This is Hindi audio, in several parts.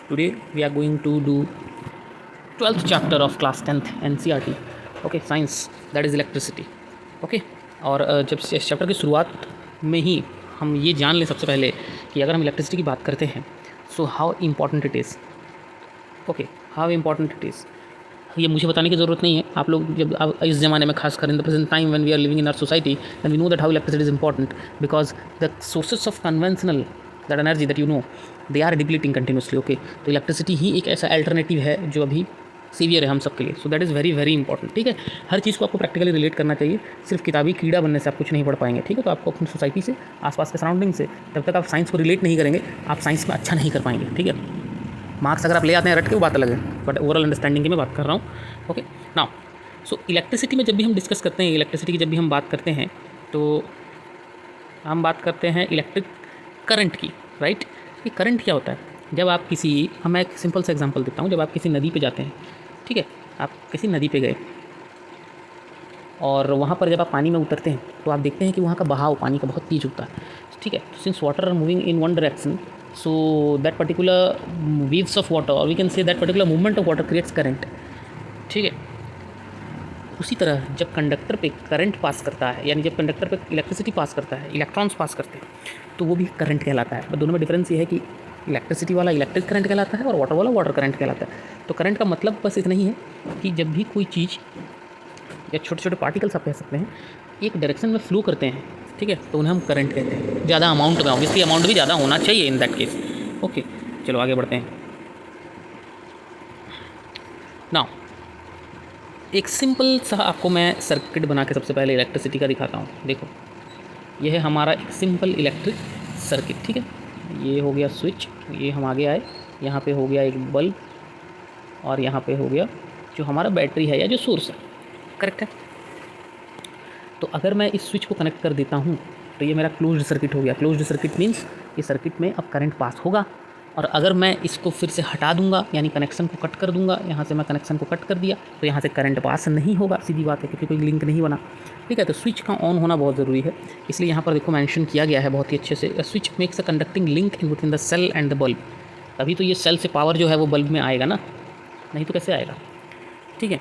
Today we are going to do 12th chapter of class 10th NCERT. Okay science, that is electricity. Okay, और जब इस चैप्टर की शुरुआत में ही हम ये जान लें सबसे पहले कि अगर हम इलेक्ट्रिसिटी की बात करते हैं so how important it is. Okay, how important it is ये मुझे बताने की ज़रूरत नहीं है. आप लोग जब अब इस ज़माने में खासकर in the present time when we are living in our society then we know that how electricity is important because the sources of conventional that energy that you know they are depleting continuously. Okay, तो इलेक्ट्रिसिटी ही एक ऐसा अल्टरनेटिव है जो अभी सीवियर है हम सब के लिए. So that is very very important. ठीक है, हर चीज़ को आपको प्रैक्टिकली रिलेट करना चाहिए. सिर्फ किताबी कीड़ा बनने से आप कुछ नहीं पढ़ पाएंगे. ठीक है, तो आपको अपनी सोसाइटी से, आसपास के सराउंडिंग से, जब तक आप साइंस को रिलेट नहीं करेंगे आप साइंस में अच्छा नहीं कर पाएंगे. ठीक है, मार्क्स अगर आप ले आते हैं रट के वो बात अलग है, बट ओवरऑल अंडरस्टैंडिंग की मैं बात कर रहा हूँ. ओके, नाउ सो इलेक्ट्रिसिटी में जब भी हम डिस्कस करते हैं, इलेक्ट्रिसिटी की जब भी हम बात करते हैं तो हम बात करते हैं इलेक्ट्रिक करंट की. राइट, ये करंट क्या होता है? जब आप किसी, मैं एक सिंपल सा एग्जांपल देता हूँ. जब आप किसी नदी पे जाते हैं, ठीक है, आप किसी नदी पे गए और वहाँ पर जब आप पानी में उतरते हैं तो आप देखते हैं कि वहाँ का बहाव पानी का बहुत तेज होता है. ठीक है, since water are moving in one direction, so that particular waves of water or we can say that particular movement of water creates current. ठीक है, उसी तरह जब कंडक्टर पे करंट पास करता है, यानी जब कंडक्टर पे इलेक्ट्रिसिटी पास करता है, इलेक्ट्रॉन्स पास करते हैं, तो वो भी करंट कहलाता है. दोनों में डिफरेंस ये है कि इलेक्ट्रिसिटी वाला इलेक्ट्रिक करंट कहलाता है और वाटर वाला वाटर करंट कहलाता है. तो करंट का मतलब बस इतना ही है कि जब भी कोई चीज़ या छोटे छोटे पार्टिकल्स आप कह सकते हैं एक डायरेक्शन में फ्लो करते हैं, ठीक है, तो उन्हें हम करंट कहते हैं. ज़्यादा अमाउंट में, ऑब्वियसली अमाउंट भी ज़्यादा होना चाहिए इन दैट केस. ओके, चलो आगे बढ़ते हैं. नाउ एक सिंपल सा आपको मैं सर्किट बना के सबसे पहले इलेक्ट्रिसिटी का दिखाता हूँ. देखो, यह है हमारा एक सिंपल इलेक्ट्रिक सर्किट. ठीक है, ये हो गया स्विच, ये हम आगे आए, यहाँ पे हो गया एक बल्ब और यहाँ पे हो गया जो हमारा बैटरी है या जो सोर्स है. करेक्ट है. तो अगर मैं इस स्विच को कनेक्ट कर देता हूँ तो ये मेरा क्लोज्ड सर्किट हो गया. क्लोज्ड सर्किट मीन्स ये सर्किट में अब करंट पास होगा. और अगर मैं इसको फिर से हटा दूंगा, यानी कनेक्शन को कट कर दूंगा, यहाँ से मैं कनेक्शन को कट कर दिया तो यहाँ से करंट पास नहीं होगा. सीधी बात है, क्योंकि कोई लिंक नहीं बना. ठीक है, तो स्विच का ऑन होना बहुत ज़रूरी है. इसलिए यहाँ पर देखो मेंशन किया गया है बहुत ही अच्छे से, switch makes a conducting link in between the cell and the bulb. तभी तो ये सेल से पावर जो है वो बल्ब में आएगा ना, नहीं तो कैसे आएगा. ठीक है,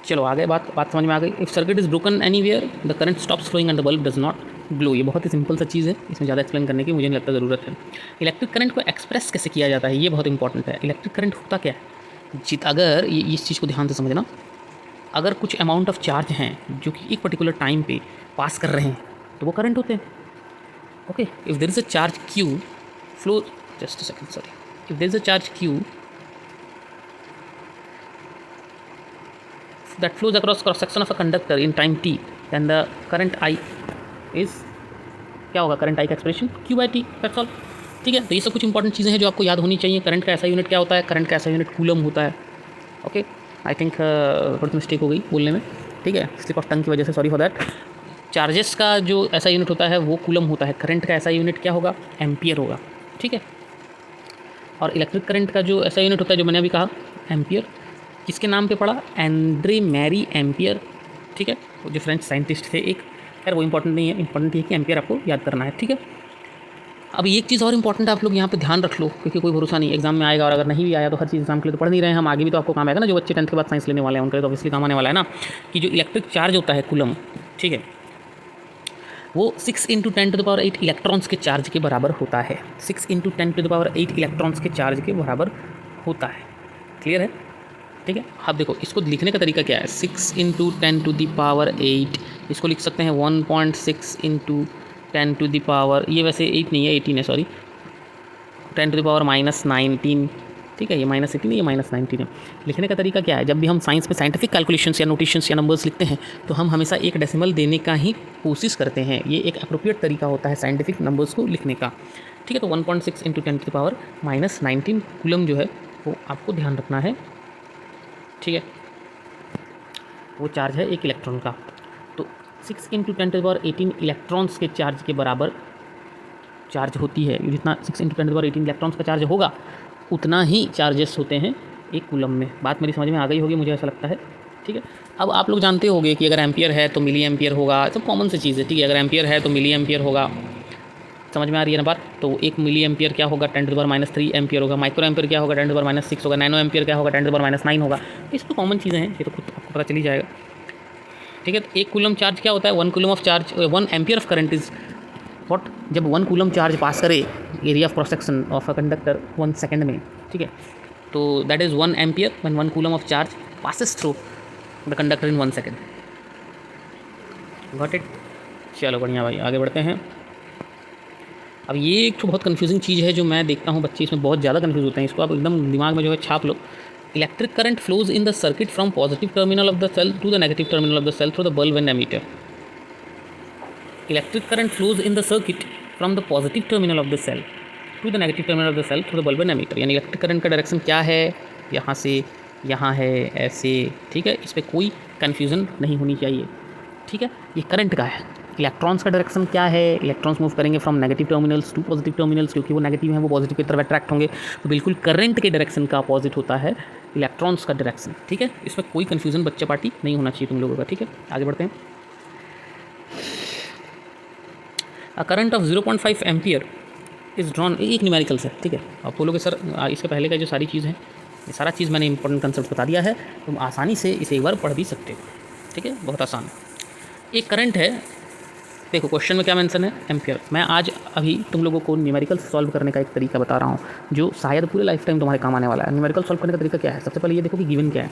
चलो आगे बात समझ में आ गई. If circuit is broken anywhere the current stops flowing and the bulb does not glow. ये बहुत ही सिंपल सा चीज़ है, इसमें ज़्यादा एक्सप्लेन करने की मुझे नहीं लगता ज़रूरत है. इलेक्ट्रिक करंट को एक्सप्रेस कैसे किया जाता है ये बहुत इंपॉर्टेंट है. इलेक्ट्रिक करंट होता क्या है, अगर ये इस चीज़ को ध्यान से समझना, अगर कुछ अमाउंट ऑफ चार्ज हैं जो कि एक पर्टिकुलर टाइम पे पास कर रहे हैं तो वो करंट होते हैं. Okay, if there is a charge Q flow, just a second, sorry, if there is a charge Q that flows across cross section of a conductor in time t, then the current I is क्या होगा, करंट आई का expression q by T. That's all. ठीक है, तो ये सब कुछ इंपॉर्टेंट चीज़ें हैं जो आपको याद होनी चाहिए. करंट का ऐसा यूनिट क्या होता है, करंट का ऐसा यूनिट कूलम होता है. ओके, आई थिंक थोड़ी मिस्टेक हो गई बोलने में. ठीक है, स्लिप ऑफ टंग की वजह से, सॉरी फॉर दैट. चार्जेस का जो ऐसा यूनिट होता है वो कूलम होता है. करंट का ऐसा यूनिट क्या होगा, एम्पियर होगा. ठीक है, और इलेक्ट्रिक करंट का जो ऐसा यूनिट होता है जो मैंने अभी कहा, एम्पियर. किसके नाम पे पढ़ा, एंड्रे मैरी एम्पियर. ठीक है, वो जो फ्रेंच साइंटिस्ट थे एक. खैर वो इंपॉर्टेंट नहीं है, इंपॉर्टेंट ये कि एम्पियर आपको याद करना है. ठीक है, अब एक चीज़ और इंपॉर्टेंट है, आप लोग यहाँ पे ध्यान रख लो, क्योंकि कोई भरोसा नहीं एग्जाम में आएगा, और अगर नहीं भी आया तो हर चीज़ एग्जाम के लिए तो पढ़ नहीं रहे हैं हम. आगे भी तो आपको काम आएगा ना, जो बच्चे 10th के बाद साइंस लेने वाले हैं उनके लिए तो ऑब्वियसली काम आने वाला है ना, कि जो इलेक्ट्रिक चार्ज होता है कूलम, ठीक है, वो 6 × 10⁸ इलेक्ट्रॉन्स के चार्ज के बराबर होता है. 6 × 10⁸ इलेक्ट्रॉन्स के चार्ज के बराबर होता है. क्लियर है. ठीक है, अब देखो इसको लिखने का तरीका क्या है. 6 × 10⁸, इसको लिख सकते हैं 1.6 × 10⁻, ये वैसे 8 नहीं है, 18 है, सॉरी, 10⁻−19. ठीक है, ये -18 है, ये -19 है. लिखने का तरीका क्या है, जब भी हम साइंस में साइंटिफिक कैलकुलेशंस या नोटेशंस या नंबर्स लिखते हैं तो हम हमेशा एक डेसिमल देने का ही कोशिश करते हैं. ये एक अप्रोप्रिएट तरीका होता है साइंटिफिक नंबर्स को लिखने का. ठीक है, तो 1.6 × 10⁻−19 कूलम जो है वो आपको ध्यान रखना है. ठीक है, वो चार्ज है एक इलेक्ट्रॉन का. तो 6 × 10⁻18 इलेक्ट्रॉन्स के चार्ज के बराबर चार्ज होती है. जितना 6 × 10⁻18 इलेक्ट्रॉन्स का चार्ज होगा उतना ही चार्जेस होते हैं एक कूलम में. बात मेरी समझ में आ गई होगी, मुझे ऐसा लगता है. ठीक है, अब आप लोग जानते होंगे कि अगर एम्पियर है तो मिली एम्पियर होगा, सब कॉमन सी चीज़ है. ठीक है, अगर एम्पियर है तो मिली एम्पियर होगा. समझ में आ रही है ना बात। तो 1 मिली एम्पियर क्या होगा, 10⁻³ एम्पियर होगा। माइक्रो एम्पियर क्या होगा, 10⁻6 होगा। नैनो एम्पियर क्या होगा, 10⁻9 होगा। इस तो कॉमन चीज़ें हैं, ये तो खुद आपको पता चल ही जाएगा। ठीक है, तो 1 कूलम चार्ज क्या होता है, 1 coulomb of charge, 1 ampere of current is what, जब 1 कूलम चार्ज पास करे area of cross section of a conductor 1 second में। ठीक है, तो that is 1 ampere when 1 coulomb of charge passes through the conductor in 1 second. Got it. चलो बढ़िया भाई, आगे बढ़ते हैं। अब ये एक तो बहुत कन्फ्यूजिंग चीज़ है जो मैं देखता हूँ बच्चे इसमें बहुत ज़्यादा कन्फ्यूज़ होते हैं। इसको आप एकदम दिमाग में जो है छाप लो। Electric current flows in the circuit from positive terminal of the cell to the negative terminal of the cell through the bulb and ammeter. Electric current flows in the circuit from the positive terminal of the cell to the negative terminal of the cell through the bulb and ammeter. यानी इलेक्ट्रिक करंट का डायरेक्शन क्या है, यहाँ से यहाँ है, ऐसे। ठीक है, इस पर कोई कन्फ्यूज़न नहीं होनी चाहिए। ठीक है, ये करंट का है। इलेक्ट्रॉन्स का डायरेक्शन क्या है, इलेक्ट्रॉन्स मूव करेंगे from negative terminals to positive terminals, क्योंकि वो नेगेटिव हैं वो पॉजिटिव की तरफ अट्रैक्ट होंगे। तो बिल्कुल करंट के डायरेक्शन का अपोजिट होता है इलेक्ट्रॉन्स का डायरेक्शन। ठीक है, इसमें कोई कन्फ्यूजन बच्चा पार्टी नहीं होना चाहिए तुम लोगों का। ठीक है, आगे बढ़ते हैं। A current of 0.5 ampere is drawn, एक न्यूमेरिकल से। ठीक है, आप बोलोगे सर इसके पहले का जो सारी चीज़ है, ये सारा चीज़ मैंने इंपॉर्टेंट कंसेप्ट बता दिया है, तुम आसानी से इसे एक बार पढ़ भी सकते हो। ठीक है, बहुत आसान है। एक करंट है, देखो क्वेश्चन में क्या मेंशन है, एम्पियर। मैं आज अभी तुम लोगों को न्यूमेरिकल सॉल्व करने का एक तरीका बता रहा हूँ जो शायद पूरे लाइफ टाइम तुम्हारे काम आने वाला है। न्यूमेरिकल सॉल्व करने का तरीका क्या है, सबसे पहले ये देखो कि गिवन क्या है।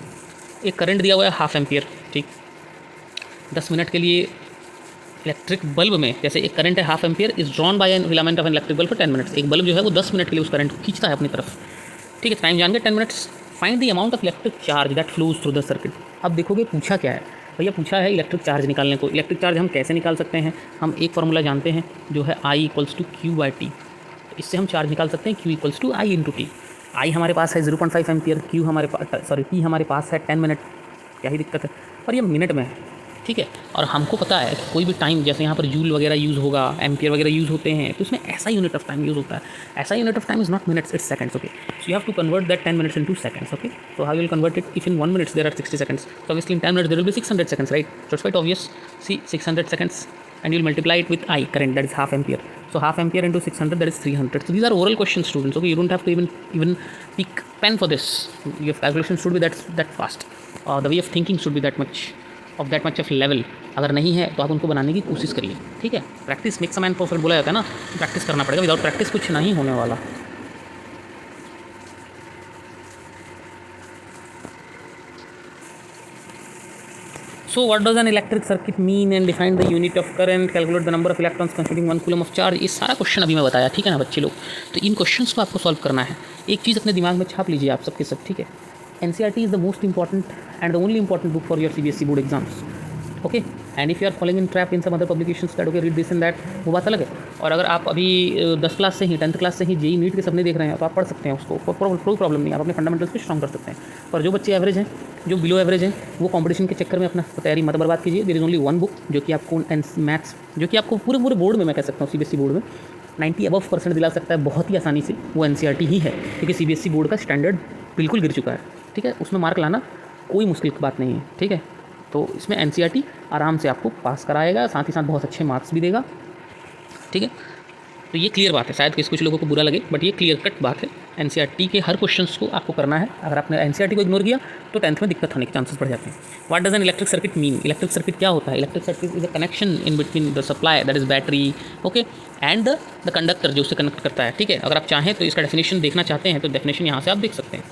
एक करंट दिया हुआ है 1/2 एम्पियर। ठीक, 10 मिनट के लिए इलेक्ट्रिक बल्ब में, जैसे एक करंट है 1/2 ampere is drawn by an filament of an electric bulb for 10 minutes. एक बल्ब जो है वो 10 मिनट के लिए उस करंट को खींचता है अपनी तरफ। ठीक है, टाइम जान गए 10 minutes. Find the amount of electric charge that flows through the circuit. अब देखोगे पूछा क्या है भैया, पूछा है इलेक्ट्रिक चार्ज निकालने को। इलेक्ट्रिक चार्ज हम कैसे निकाल सकते हैं, हम एक फार्मूला जानते हैं जो है I = Q/T। इससे हम चार्ज निकाल सकते हैं Q = I × T। I हमारे पास है 0.5 एम्पियर, Q हमारे पास T हमारे पास है 10 मिनट। क्या ही दिक्कत है, पर ये मिनट में है। ठीक है, और हमको पता है कि कोई भी टाइम, जैसे यहाँ पर जूल वगैरह यूज़ होगा, एम्पियर वगैरह यूज़ होते हैं, तो इसमें ऐसा यूनिट ऑफ टाइम यूज़ होता है। ऐसा unit of time is not minutes, it's seconds. Okay, so you have to convert that 10 minutes into seconds. Okay, so how you will convert it? If in 1 minute there are 60 seconds, so obviously in 10 minutes there will be 600 seconds, right? So it's quite obvious. See, 600 seconds, and you'll multiply it with I, current, that is 1/2 ampere. So 1/2 ampere into 600, that is 300. So these are oral questions, students. Okay, you don't have to even pick pen for this. Your calculation should be that fast. The way of thinking should be that much of level. अगर नहीं है तो आप उनको बनाने की कोशिश करिए। ठीक है, practice makes a man perfect बोला जाता है ना, प्रैक्टिस करना पड़ेगा। विदाउट प्रैक्टिस कुछ नहीं होने वाला। So what does an electric circuit mean and define the unit of current, calculate the number of electrons constituting 1 coulomb of charge। ये सारा क्वेश्चन अभी मैं बताया। ठीक है ना बच्चे लोग, तो इन क्वेश्चंस को आपको सॉल्व करना है। एक चीज़ अपने दिमाग में छाप लीजिए आप सबके सब। ठीक है, NCERT is the most important and the only important book for your CBSE board exams. Okay, and if you are following in trap in some other publications that okay read this and that, वो बात अलग है। और अगर आप अभी 10 क्लास से ही 10th क्लास से ही JEE नीट के सपने देख रहे हैं तो आप पढ़ सकते हैं उसको, कोई प्रॉब्लम नहीं, आप अपने फंडामेंटल्स को स्ट्रॉन्ग कर सकते हैं। पर जो बच्चे एवरेज हैं, जो बिलो एवरेज हैं, वो कंपटीशन के चक्कर में अपना तैयारी मत बर्बाद कीजिए। There is only one book जो कि आपको मैथ्स, जो कि आपको पूरे बोर्ड में, मैं कह सकता हूँ CBSE बोर्ड में 90 अबव% दिला सकता है बहुत ही आसानी से, वो NCERT ही है। क्योंकि CBSE बोर्ड का स्टैंडर्ड बिल्कुल गिर चुका है। ठीक है, उसमें मार्क लाना कोई मुश्किल बात नहीं है। ठीक है, तो इसमें NCERT आराम से आपको पास कराएगा, साथ ही साथ बहुत अच्छे मार्क्स भी देगा। ठीक है, तो ये क्लियर बात है। शायद कुछ लोगों को बुरा लगे, बट ये क्लियर कट बात है। NCERT के हर क्वेश्चंस को आपको करना है। अगर आपने NCERT को इग्नोर किया तो 10th में दिक्कत होने के चांसेस बढ़ जाते हैं। What does N electric circuit mean? Electric circuit क्या होता है? Electric circuit is a connection in between the supply, that is battery, okay, and the conductor जो उसे कनेक्ट करता है। ठीक है, अगर आप चाहें तो इसका डेफिनेशन देखना चाहते हैं तो डेफिनेशन यहाँ से आप देख सकते हैं।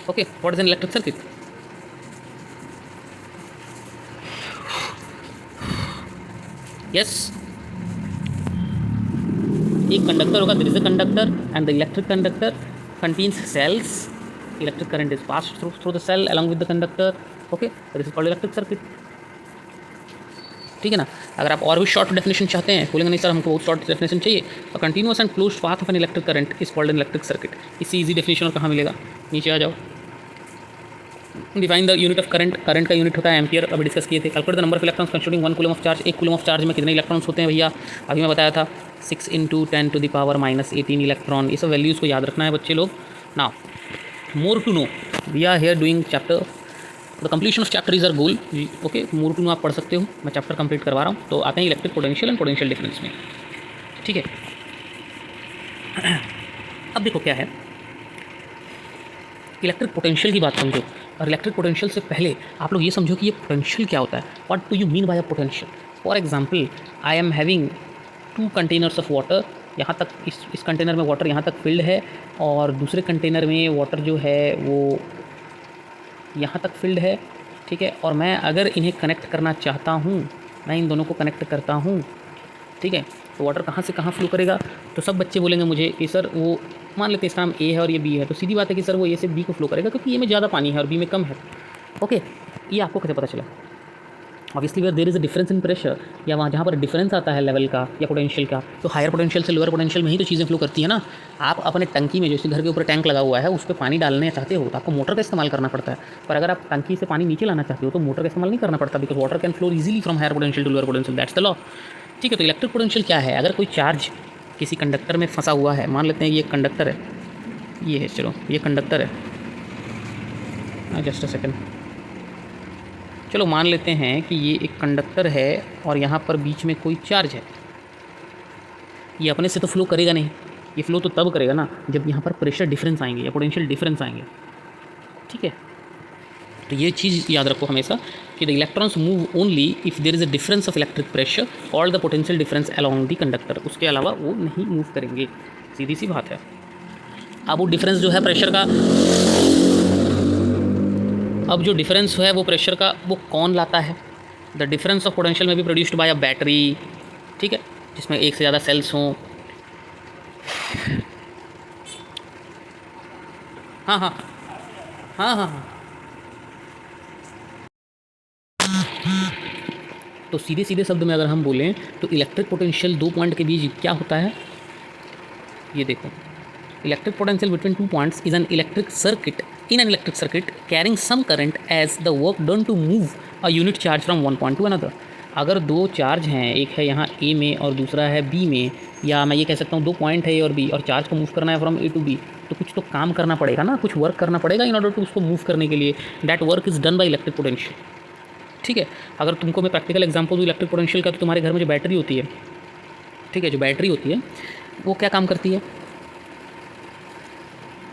Okay, what is an electric circuit? Yes, एक कंडक्टर होगा, there is a conductor and the electric conductor contains cells. Electric current is passed through the cell along with the conductor. Okay, that is called electric circuit. ठीक है ना। अगर आप और भी शॉर्ट डेफिनेशन चाहते हैं, बोलेंगे नहीं सर हमको बहुत शॉर्ट डेफिनेशन चाहिए, तो continuous and closed path of an electric current is called an electric circuit. इससे इजी डेफिनेशन और कहाँ मिलेगा, नीचे आ जाओ। Define the unit of current, current का यूनिट होता है एम्पियर, अभी डिस्कस किए थे। Calculate the number of electrons constituting 1 coulomb of charge. 1 coulomb of charge में कितने इलेक्ट्रॉन्स होते हैं भैया, अभी मैं बताया था 6 × 10⁻−18 इलेक्ट्रॉन। ये सब वैल्यूज़ को याद रखना है बच्चे लोग। Now more to know, we are here doing chapter, the completion of chapter is our goal. Okay, more to know आप पढ़ सकते हो, मैं चैप्टर कंप्लीट करवा रहा हूँ। तो आते हैं electric potential and potential difference में। ठीक है। अब देखो क्या है, इलेक्ट्रिक पोटेंशियल की बात समझो, और इलेक्ट्रिक पोटेंशियल से पहले आप लोग ये समझो कि ये पोटेंशियल क्या होता है। What do you mean by a potential? For example, I am having 2 containers of water, यहाँ तक इस कंटेनर में वाटर यहाँ तक फिल्ड है, और दूसरे कंटेनर में वाटर जो है वो यहाँ तक फिल्ड है, ठीक है। और मैं अगर इन्हें कनेक्ट करना चाहता हूँ, मैं इन दोनों को कनेक्ट करता हूँ, ठीक है, तो वाटर कहाँ से कहाँ फ्लो करेगा? तो सब बच्चे बोलेंगे मुझे कि सर वो, मान लेते हैं इसका नाम ए है और ये बी है, तो सीधी बात है कि सर वो ए से बी को फ्लो करेगा क्योंकि ए में ज़्यादा पानी है और बी में कम है। ओके, ये आपको कैसे पता चला? Obviously where there is a difference in pressure, या वहाँ जहाँ पर डिफरेंस आता है लेवल का या पोटेंशियल का, तो हायर पोटेंशियल से लोअर पोटेंशियल में ही तो चीज़ें फ्लो करती है ना। आप अपने टंकी में, जैसे घर के ऊपर टैंक लगा हुआ है, उस पर पानी डालने चाहते हो तो आपको मोटर का इस्तेमाल करना पड़ता है, पर अगर आप टंकी से पानी नीचे लाना चाहते हो तो मोटर का इस्तेमाल नहीं करना पड़ता, because water can flow easily from higher potential to lower potential, that's the law. ठीक है, तो इलेक्ट्रिक पोटेंशियल क्या है? अगर कोई चार्ज किसी कंडक्टर में फंसा हुआ है, मान लेते हैं ये कंडक्टर है, ये है, चलो ये कंडक्टर है, जस्ट अ सेकेंड, चलो मान लेते हैं कि ये एक कंडक्टर है और यहाँ पर बीच में कोई चार्ज है। ये अपने से तो फ्लो करेगा नहीं, ये फ्लो तो तब करेगा ना जब यहाँ पर प्रेशर डिफरेंस आएंगे या पोटेंशियल डिफरेंस आएंगे, ठीक है। तो ये चीज़ याद रखो हमेशा कि the electrons move only if there is a difference of electric pressure और the potential difference along the conductor, उसके अलावा वो नहीं मूव करेंगे, सीधी सी बात है। अब वो डिफरेंस जो है प्रेशर का, अब जो डिफरेंस है वो प्रेशर का, वो कौन लाता है? द डिफरेंस ऑफ पोटेंशियल में भी प्रोड्यूस्ड बाय अ बैटरी, ठीक है, जिसमें एक से ज़्यादा सेल्स हों। हाँ हाँ हाँ हाँ हाँ, तो सीधे सीधे शब्द में अगर हम बोलें तो इलेक्ट्रिक पोटेंशियल 2 पॉइंट के बीच क्या होता है? ये देखो, electric potential between 2 points is an electric circuit, in an electric circuit carrying some current as the work done to move a unit charge from one point to another। अगर दो चार्ज हैं, एक है यहाँ A में और दूसरा है B में, या मैं ये कह सकता हूँ 2 पॉइंट है A और B और चार्ज को मूव करना है फ्रॉम A टू B, तो कुछ तो काम करना पड़ेगा ना, कुछ वर्क करना पड़ेगा इन ऑर्डर टू उसको मूव करने के लिए। That work is done by electric potential, ठीक है। अगर तुमको मैं प्रैक्टिकल एग्जाम्पल दूँ इलेक्ट्रिक पोटेंशियल का, तो तुम्हारे घर में जो बैटरी होती है, ठीक है, जो बैटरी होती है वो क्या काम करती है?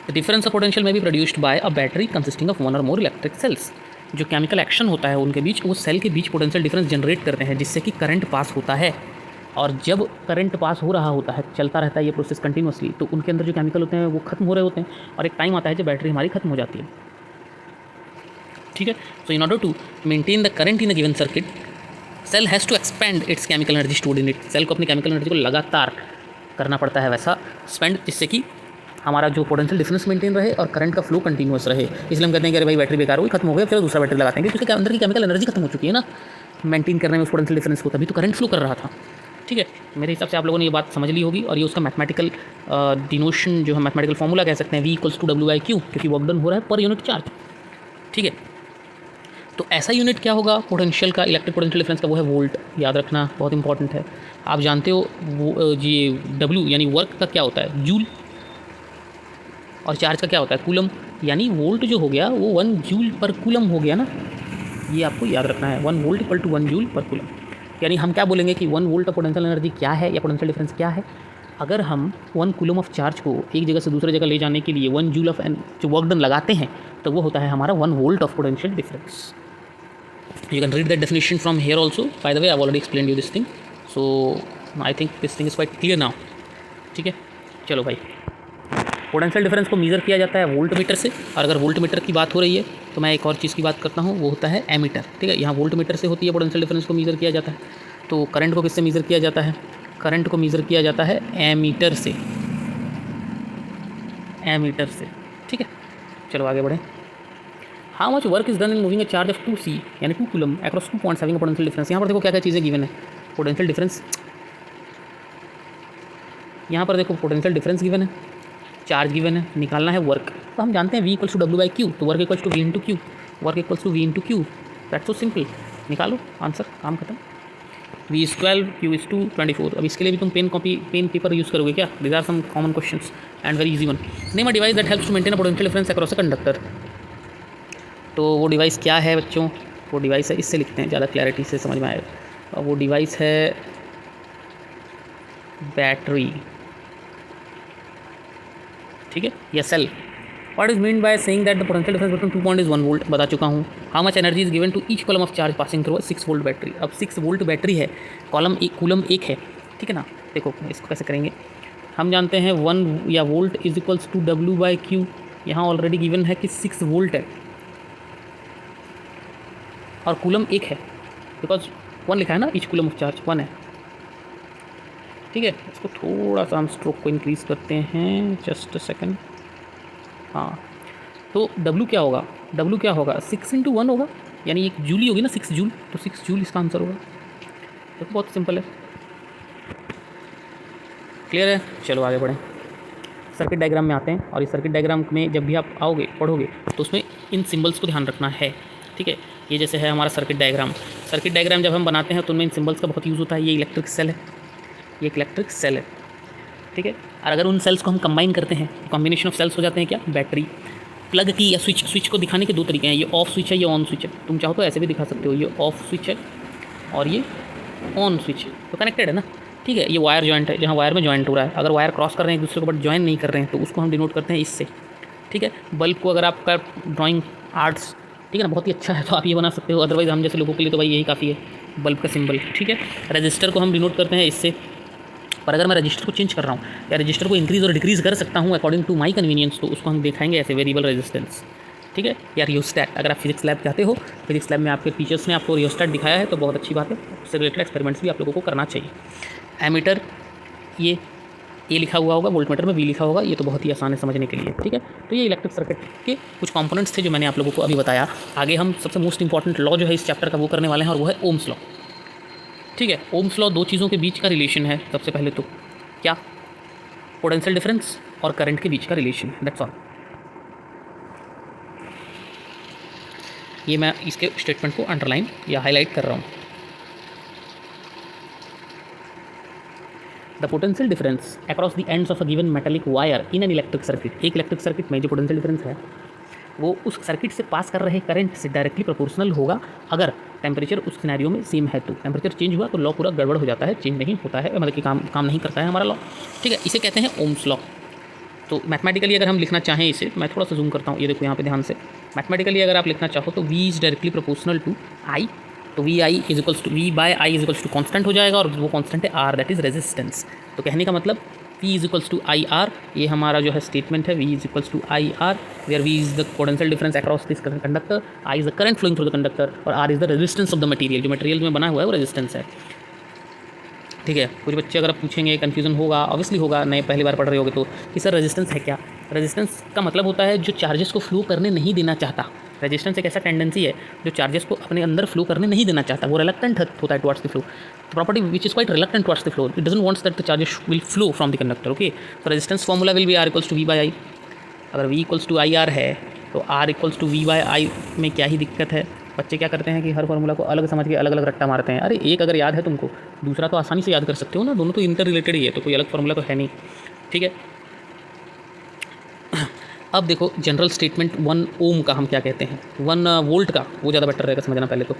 द डिफरेंस ऑफ पोटेंशियल में भी produced by a battery consisting of 1 और मोर इलेक्ट्रिक सेल्स। जो केमिकल एक्शन होता है उनके बीच, वो सेल के बीच पोटेंशियल डिफरेंस जनरेट करते हैं जिससे कि करंट पास होता है। और जब करंट पास हो रहा होता है, चलता रहता है ये प्रोसेस कंटिन्यूसली, तो उनके अंदर जो केमिकल होते हैं वो खत्म हो रहे होते हैं और एक टाइम आता है जब बैटरी हमारी खत्म हो जाती है, ठीक है। So in order to maintain the current in a given circuit, cell has to expand its chemical energy stored in it. Cell को अपनी केमिकल एनर्जी को लगातार करना पड़ता है वैसा स्पेंड, जिससे कि हमारा जो पोटेंशियल डिफरेंस मेंटेन रहे और करंट का फ्लो कंटिन्यूस रहे। इसलिए हम कहते हैं कि अरे भाई बैटरी बेकार हो गई, खत्म हो गया, फिर दूसरा बैटरी लगाते हैं, क्योंकि उसके अंदर की केमिकल एनर्जी खत्म हो चुकी है ना मेंटेन करने में उस पोटेंशियल डिफरेंस को, तभी तो करंट फ्लो कर रहा था, ठीक है। मेरे हिसाब से आप लोगों ने ये बात समझ ली होगी, और ये उसका मैथमेटिकल डिनोशन जो है, मैथमेटिकल फॉर्मूला कह सकते हैं, V=W/Q, क्योंकि वर्क डन हो रहा है पर यूनिट चार्ज, ठीक है। तो ऐसा यूनिट क्या होगा पोटेंशियल का, इलेक्ट्रिक पोटेंशियल डिफरेंस का? वो है वोल्ट। याद रखना बहुत इंपॉर्टेंट है। आप जानते हो वो ये W यानी वर्क का क्या होता है? जूल। और चार्ज का क्या होता है? कूलम। यानी वोल्ट जो हो गया वो 1 जूल पर कूलम हो गया ना, ये आपको याद रखना है। 1 volt equal to 1 joule per coulomb. यानी हम क्या बोलेंगे कि 1 वोल्ट का पोटेंशियल एनर्जी क्या है या पोटेंशियल डिफरेंस क्या है? अगर हम 1 कूलम ऑफ चार्ज को एक जगह से दूसरे जगह ले जाने के लिए 1 जूल ऑफ जो वर्क डन लगाते हैं, तो वो होता है हमारा 1 volt of potential difference. You can read that definition from here also. By the way, I've already explained you this thing, so I think this thing is quite clear now, ठीक है। चलो भाई, पोटेंशियल डिफरेंस को मेज़र किया जाता है वोल्ट मीटर से, और अगर वोल्ट मीटर की बात हो रही है तो मैं एक और चीज़ की बात करता हूँ, वो होता है एमीटर, ठीक है। यहाँ वोल्ट मीटर से होती है पोटेंशियल डिफरेंस को मेज़र किया जाता है। तो करंट को किससे मेज़र किया जाता है? करंट को मेज़र किया जाता है एमीटर से, एमीटर से, ठीक है। चलो आगे बढ़ें। How much work is done in moving a charge of 2C यानी 2 coulomb across 2 points having a potential difference. यहाँ पर देखो क्या क्या चीज़ें गिवन है। पोटेंशियल डिफरेंस, यहाँ पर देखो पोटेंशियल डिफरेंस गिवन है, चार्ज गिवन है, निकालना है वर्क। तो हम जानते हैं V=W/Q, तो work equals to V/Q, work equals to V/Q। That's so simple, निकालो आंसर, काम खत्म। V=12, Q=24। अब इसके लिए भी तुम पेन पेपर यूज़ करोगे क्या? These are some common questions and very easy one. Name a device that helps to maintain a potential difference across a conductor. तो वो डिवाइस क्या है बच्चों? वो डिवाइस है, इससे लिखते हैं ज़्यादा क्लैरिटी से समझ में आएगा। और वो डिवाइस है बैटरी, ठीक है, या cell. What is mean by saying that the potential difference between 2 point is 1 volt, बता चुका हूँ। How much energy is given to each coulomb of charge passing through 6 volt battery. अब 6 वोल्ट बैटरी है, कॉलम एक, कूलम एक है, ठीक है ना। देखो इसको कैसे करेंगे, हम जानते हैं 1 या volt is equals to W/Q। यहाँ ऑलरेडी गिवन है कि 6 वोल्ट है और कूलम एक है, बिकॉज 1 लिखा है ना, ईच कूलम ऑफ चार्ज 1 है, ठीक है। इसको थोड़ा सा हम स्ट्रोक को इंक्रीज़ करते हैं, जस्ट अ सेकेंड। हाँ, तो W क्या होगा, W क्या होगा, 6 × 1 होगा, यानी एक जूल ही होगी ना, 6 जूल, तो 6 जूल इसका आंसर होगा। तो बहुत सिंपल है, क्लियर है। चलो आगे बढ़ें, सर्किट डायग्राम में आते हैं। और इस सर्किट डायग्राम में जब भी आप आओगे पढ़ोगे तो उसमें इन सिंबल्स को ध्यान रखना है, ठीक है। ये जैसे है हमारा सर्किट डायग्राम। सर्किट डायग्राम जब हम बनाते हैं तो उनमें इन सिंबल्स का बहुत यूज़ होता है। ये इलेक्ट्रिक सेल है, ये एक इलेक्ट्रिक सेल है, ठीक है। और अगर उन सेल्स को हम कंबाइन करते हैं, कॉम्बिनेशन ऑफ सेल्स हो जाते हैं क्या, बैटरी। प्लग की या स्विच को दिखाने के 2 तरीके हैं, ये ऑफ स्विच है, ये ऑन स्विच है। तुम चाहो तो ऐसे भी दिखा सकते हो, ये ऑफ स्विच है और ये ऑन स्विच है, तो कनेक्टेड है ना, ठीक है। ये वायर जॉइंट है, जहाँ वायर में जॉइंट हो रहा है। अगर वायर क्रॉस कर रहे हैं एक दूसरे को बट जॉइन नहीं कर रहे हैं तो उसको हम डिनोट करते हैं इससे, ठीक है। बल्ब को अगर आपका ड्राइंग आर्ट्स, ठीक है ना, बहुत ही अच्छा है तो आप ये बना सकते हो, अदरवाइज हम जैसे लोगों के लिए तो भाई यही काफ़ी है, बल्ब का सिंबल, ठीक है। रजिस्टर को हम डिनोट करते हैं इससे। पर अगर मैं रजिस्टर को चेंज कर रहा हूँ या रजिस्टर को इंक्रीज़ और डिक्रीज़ कर सकता हूँ अकॉर्डिंग टू माई कन्वीनियंस, तो उसको हम दिखाएंगे ऐसे वेरिएबल रेजिस्टेंस, ठीक है, या रियोस्टैट। अगर आप फिजिक्स लैब चाहते हो, फिजिक्स लैब में आपके टीचर्स ने आपको रियोस्टैट दिखाया है तो बहुत अच्छी बात है, उससे रिलेटेड एक्सपेरिमेंट्स भी आप लोगों को करना चाहिए। एमीटर, ये ए लिखा हुआ होगा, वोल्टमीटर में बी लिखा होगा, ये तो बहुत ही आसान है समझने के लिए, ठीक है। तो ये इलेक्ट्रिक सर्किट के कुछ कंपोनेंट्स थे जो मैंने आप लोगों को अभी बताया। आगे हम सबसे मोस्ट इंपॉर्टेंट लॉ जो है इस चैप्टर का वो करने वाले हैं और वो है ओम्स लॉ, ठीक है। ओम्स लॉ 2 चीज़ों के बीच का रिलेशन है। सबसे पहले तो क्या, पोटेंशियल डिफरेंस और करंट के बीच का रिलेशन, दैट्स ऑल। ये मैं इसके स्टेटमेंट को अंडरलाइन या हाईलाइट कर रहा हूँ। The potential difference across the ends of a given metallic wire in an electric circuit. एक इलेक्ट्रिक सर्किट में जो पोटेंशियल डिफरेंस है वो उस सर्किट से पास कर रहे करंट से डायरेक्टली प्रोपोर्शनल होगा अगर टेम्परेचर उस सिनेरियो में सेम है। तो टेम्परेचर चेंज हुआ तो लॉ पूरा गड़बड़ हो जाता है, चेंज नहीं होता है, मतलब कि काम नहीं करता है हमारा लॉ, ठीक है। इसे कहते हैं ओम्स लॉ। तो मैथमेटिकली अगर हम लिखना चाहें इसे, मैं थोड़ा सा जूम करता हूँ, ये देखो यहाँ पे ध्यान से। मैथमेटिकली अगर आप लिखना चाहो तो V is directly proportional to I, तो V/I is equals to V/I is equals to constant हो जाएगा और वो कॉन्स्टेंट है R, दैट इज़ रेजिस्टेंस। तो कहने का मतलब V is equals to IR, ये हमारा जो है स्टेटमेंट है, V is equals to IR, where V is the potential difference across this conductor, I is the current flowing through the conductor और R is the resistance of the material. जो मटेरियल में बना हुआ है वो रेजिस्टेंस है, ठीक है। कुछ बच्चे अगर पूछेंगे, कन्फ्यूजन होगा, ऑब्वियसली होगा, नए पहली बार पढ़ रहे होगे तो, कि सर रेजिस्टेंस है क्या। रेजिस्टेंस का मतलब होता है जो चार्जेस को फ्लो करने नहीं देना चाहता। रेजिस्टेंस एक ऐसा टेंडेंसी है जो चार्जेस को अपने अंदर फ्लो करने नहीं देना चाहता, वो रिलक्टेंट होता है towards the flow. Property which is quite reluctant towards the flow, it doesn't wants that the charges will flow from the conductor, okay. तो resistance formula will be R equals to V/I। अगर V इक्वल्स टू IR है तो R इक्वल्स टू V/I में क्या ही दिक्कत है। बच्चे क्या करते हैं कि हर फार्मूला को अलग समझ के अलग अलग रट्टा मारते हैं। अरे एक अगर याद है तुमको, दूसरा तो आसानी से याद कर सकते हो ना, दोनों तो इंटर रिलेटेड ही है, तो कोई अलग फार्मूला तो है नहीं, ठीक है। अब देखो जनरल स्टेटमेंट 1 ओम का हम क्या कहते हैं, 1 वोल्ट का, वो ज़्यादा बेटर रहेगा समझना पहले तो।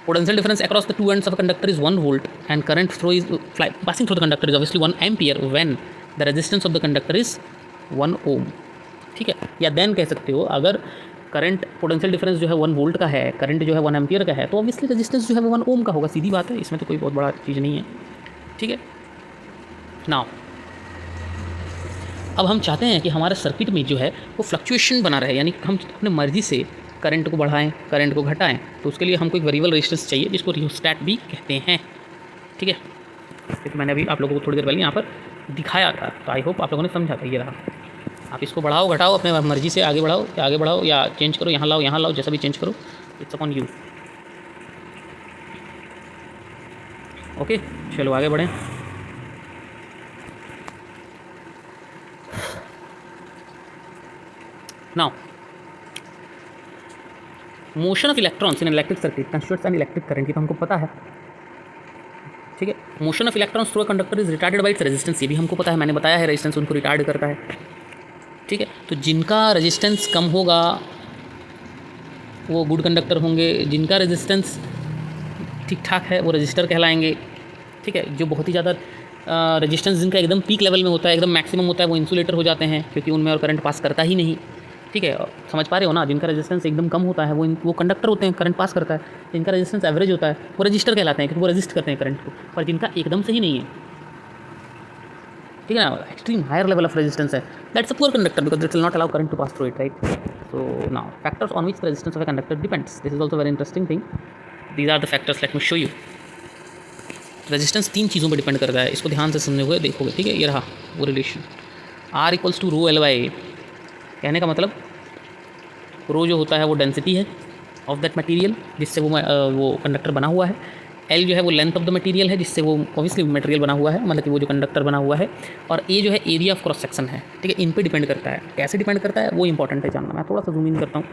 Potential difference across the 2 ends of a conductor is 1 volt and current flow is passing through the conductor is obviously 1 ampere when the resistance of the conductor is 1 ओम, ठीक है। या देन कह सकते हो अगर करंट पोटेंशियल डिफरेंस जो है 1 वोल्ट का है, करंट जो है 1 एम्पियर का है, तो ऑब्वियसली रेजिस्टेंस जो है वो 1 ओम का होगा, सीधी बात है, इसमें तो कोई बहुत बड़ा चीज़ नहीं है, ठीक है। नाउ अब हम चाहते हैं कि हमारे सर्किट में जो है वो फ्लक्चुएशन बना रहे, यानी हम अपने मर्जी से करंट को बढ़ाएं, करंट को घटाएं, तो उसके लिए हमको एक वेरिएबल रेजिस्टेंस चाहिए जिसको रियोस्टैट भी कहते हैं, ठीक है। तो मैंने अभी आप लोगों को थोड़ी देर पहले यहाँ पर दिखाया था, तो आई होप आप लोगों ने समझा था। ये रहा, आप इसको बढ़ाओ घटाओ अपने मर्जी से, आगे बढ़ाओ या चेंज करो, यहाँ लाओ, जैसा भी चेंज करो, इट्स अपॉन यू, ओके। चलो आगे बढ़ें। Now motion of electrons in electric circuit constitutes an electric current, ये तो हमको पता है, ठीक है। Motion of electrons through a conductor is retarded bye its resistance, ये भी हमको पता है, मैंने बताया है रेजिस्टेंस उनको रिटार्ड करता है, ठीक है। तो जिनका रेजिस्टेंस कम होगा वो गुड कंडक्टर होंगे, जिनका रेजिस्टेंस ठीक ठाक है वो रजिस्टर कहलाएंगे, ठीक है। जो बहुत ही ज़्यादा रेजिस्टेंस जिनका एकदम पीक लेवल में होता है, एकदम मैक्सिमम होता है, वो इंसुलेटर हो जाते हैं क्योंकि उनमें और करंट पास करता ही नहीं। ठीक है, समझ पा रहे हो ना। जिनका रेजिस्टेंस एकदम कम होता है वो कंडक्टर होते हैं, करंट पास करता है। जिनका रेजिस्टेंस एवरेज होता है वो रजिस्टर कहलाते हैं क्योंकि वो रेजिस्ट करते हैं करंट को। पर जिनका एकदम से ही नहीं है, ठीक है ना, extreme higher level of resistance है, that's a poor conductor because that will not allow current to pass through it, right. So now factors on which resistance of a conductor depends, this is also very interesting thing. These are the factors, let me show you. Resistance 3 चीज़ों पर डिपेंड करता है, इसको ध्यान से समझे हुए देखोगे, ठीक है। ये रहा वो relation R equals to rho L/A। कहने का मतलब रो जो होता है वो डेंसिटी है ऑफ दैट मटेरियल जिससे वो कंडक्टर बना हुआ है। L जो है वो लेंथ ऑफ द मटेरियल है जिससे वो ऑब्वियसली मटेरियल बना हुआ है, मतलब कि वो जो कंडक्टर बना हुआ है। और A जो है एरिया ऑफ क्रॉस सेक्शन है, ठीक है। इन पे डिपेंड करता है। कैसे डिपेंड करता है वो इंपॉर्टेंट है जानना। मैं थोड़ा सा जूम इन करता हूँ।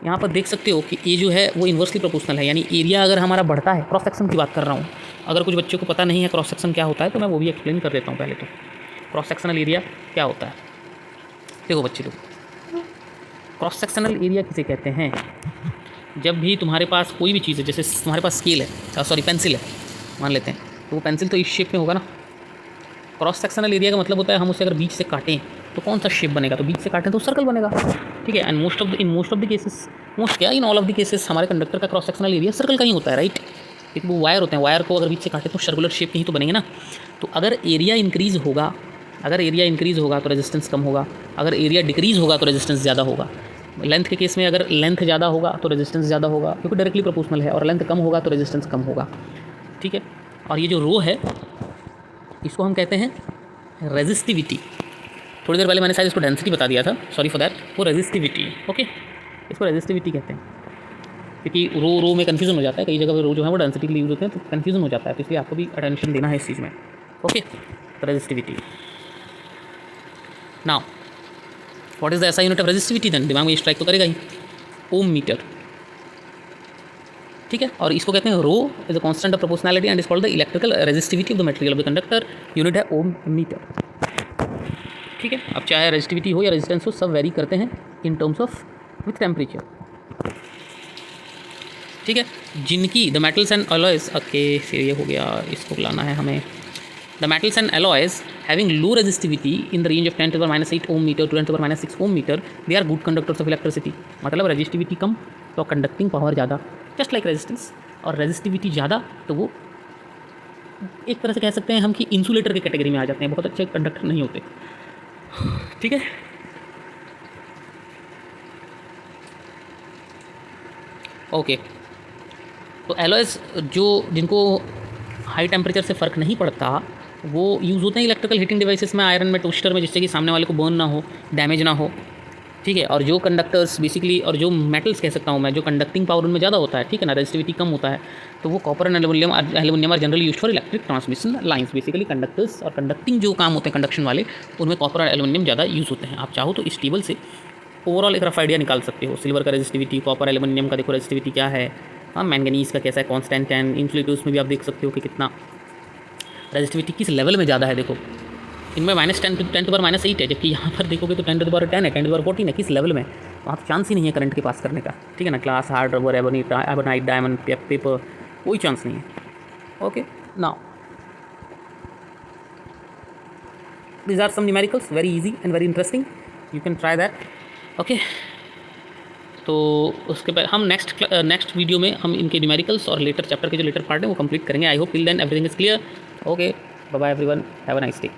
यहाँ पर देख सकते हो कि A जो है वो इन्वर्सली प्रोपोर्शनल है, यानी एरिया अगर हमारा बढ़ता है, क्रॉस सेक्शन की बात कर रहा हूँ। अगर कुछ बच्चों को पता नहीं है क्रॉस सेक्शन क्या होता है तो मैं वो भी एक्सप्लेन कर देता हूँ। पहले तो क्रॉस सेक्शनल एरिया क्या होता है, देखो बच्चे लोग। क्रॉस सेक्शनल एरिया किसे कहते हैं? जब भी तुम्हारे पास कोई भी चीज़ है, जैसे तुम्हारे पास स्केल है, सॉरी पेंसिल है मान लेते हैं, तो वो पेंसिल तो इस शेप में होगा ना। क्रॉस सेक्शनल एरिया का मतलब होता है हम उसे अगर बीच से काटें तो कौन सा शेप बनेगा, तो बीच से काटें तो सर्कल बनेगा, ठीक है। And in most of the cases, most क्या in all of the cases हमारे कंडक्टर का क्रॉस सेक्शनल एरिया सर्कल का ही होता है, राइट। क्योंकि वो वायर होते हैं, वायर को अगर बीच से काटें तो सर्कुलर शेप के ही तो बनेंगे ना। तो अगर एरिया इंक्रीज़ होगा, तो रेजिस्टेंस कम होगा। अगर एरिया डिक्रीज़ होगा तो रेजिस्टेंस ज़्यादा होगा। लेंथ के केस में अगर लेंथ ज़्यादा होगा तो रेजिस्टेंस ज़्यादा होगा क्योंकि डायरेक्टली प्रोपोर्शनल है, और लेंथ कम होगा तो रेजिस्टेंस कम होगा, ठीक है। और ये जो रो है इसको हम कहते हैं रेजिस्टिविटी। थोड़ी देर पहले मैंने शायद इसको डेंसिटी बता दिया था, सॉरी फॉर दैट। वो रेजिस्टिविटी, ओके, इसको रेजिस्टिविटी कहते हैं। क्योंकि रो में कन्फ्यूजन हो जाता है, कई जगह रो जो है वो डेंसिटी के लिए यूज़ होते हैं तो कन्फ्यूजन हो जाता है, तो इसलिए आपको भी अटेंशन देना है इस चीज़ में, okay. Resistivity. Now what is the ऐसा यूनिट ऑफ रेजिस्टिविटी देन, दिमाग में स्ट्राइक तो करेगा ही, ओम मीटर, ठीक है। और इसको कहते हैं rho is the constant of proportionality and is called the electrical resistivity of the material of the conductor. Unit है ओम मीटर, ठीक है। अब चाहे रेजिस्टिविटी हो या रेजिस्टेंस हो, सब वेरी करते हैं in terms of with temperature, ठीक है। जिनकी the metals and alloys, okay फिर ये हो गया, इसको लाना है हमें। The metals and alloys having low resistivity in the range of 10 to the power minus 8 ohm meter to 10 to the power minus 6 ohm meter, they are good conductors of electricity। मतलब रेजिस्टिविटी कम तो कंडक्टिंग पावर ज़्यादा, जस्ट लाइक रेजिस्टेंस। और रेजिस्टिविटी ज़्यादा तो वो एक तरह से कह सकते हैं हम कि इंसुलेटर के कैटेगरी में आ जाते हैं, बहुत अच्छे कंडक्टर नहीं होते, ठीक है। ओके, तो एलॉयज जो जिनको हाई टेम्परेचर से फ़र्क नहीं पड़ता वो यूज़ होते हैं इलेक्ट्रिकल हीटिंग डिवाइसेस में, आयरन में, टोस्टर में, जिससे कि सामने वाले को बर्न ना हो, डैमेज ना हो, ठीक है। और जो कंडक्टर्स बेसिकली, और जो मेटल्स कह सकता हूँ मैं, जो कंडक्टिंग पावर उनमें ज़्यादा होता है, ठीक है ना, रेजिस्टिविटी कम होता है, तो वो copper and aluminium are generally use for electric transmission lines. Basically conductors और कंडक्टिंग जो काम होते हैं कंडक्शन वाले, उनमें कॉपर और एल्युमिनियम ज़्यादा यूज़ होते हैं। आप चाहो तो इस टेबल से ओवरऑल एक रफ आइडिया निकाल सकते हो। सिल्वर का रेजिस्टिविटी, कॉपर एल्युमिनियम का देखो रेजिस्टिविटी क्या है, हाँ, मैंगनीज का कैसा है, कॉन्स्टेंट, एंड इंसुलेटर्स में भी आप देख सकते हो कि कितना रेजिस्टिविटी किस लेवल में ज़्यादा है। देखो इनमें -10 to the power -8 है, जबकि यहाँ पर देखोगे तो 10 to the power 10 है, 10 to the power 14 है। किस लेवल में, वहाँ तो चांस ही नहीं है करंट के पास करने का, ठीक है ना। Glass, hard rubber, ebonite, diamond, paper, कोई चांस नहीं है, okay. Now these are some numericals, very easy and very interesting, you can try that, okay। तो उसके बाद हम नेक्स्ट वीडियो में हम इनके न्यूमेरिकल्स और लेटर चैप्टर के जो लेटर पार्ट है वो कंप्लीट करेंगे। I hope till then everything is clear, okay, bye bye everyone, have a nice day.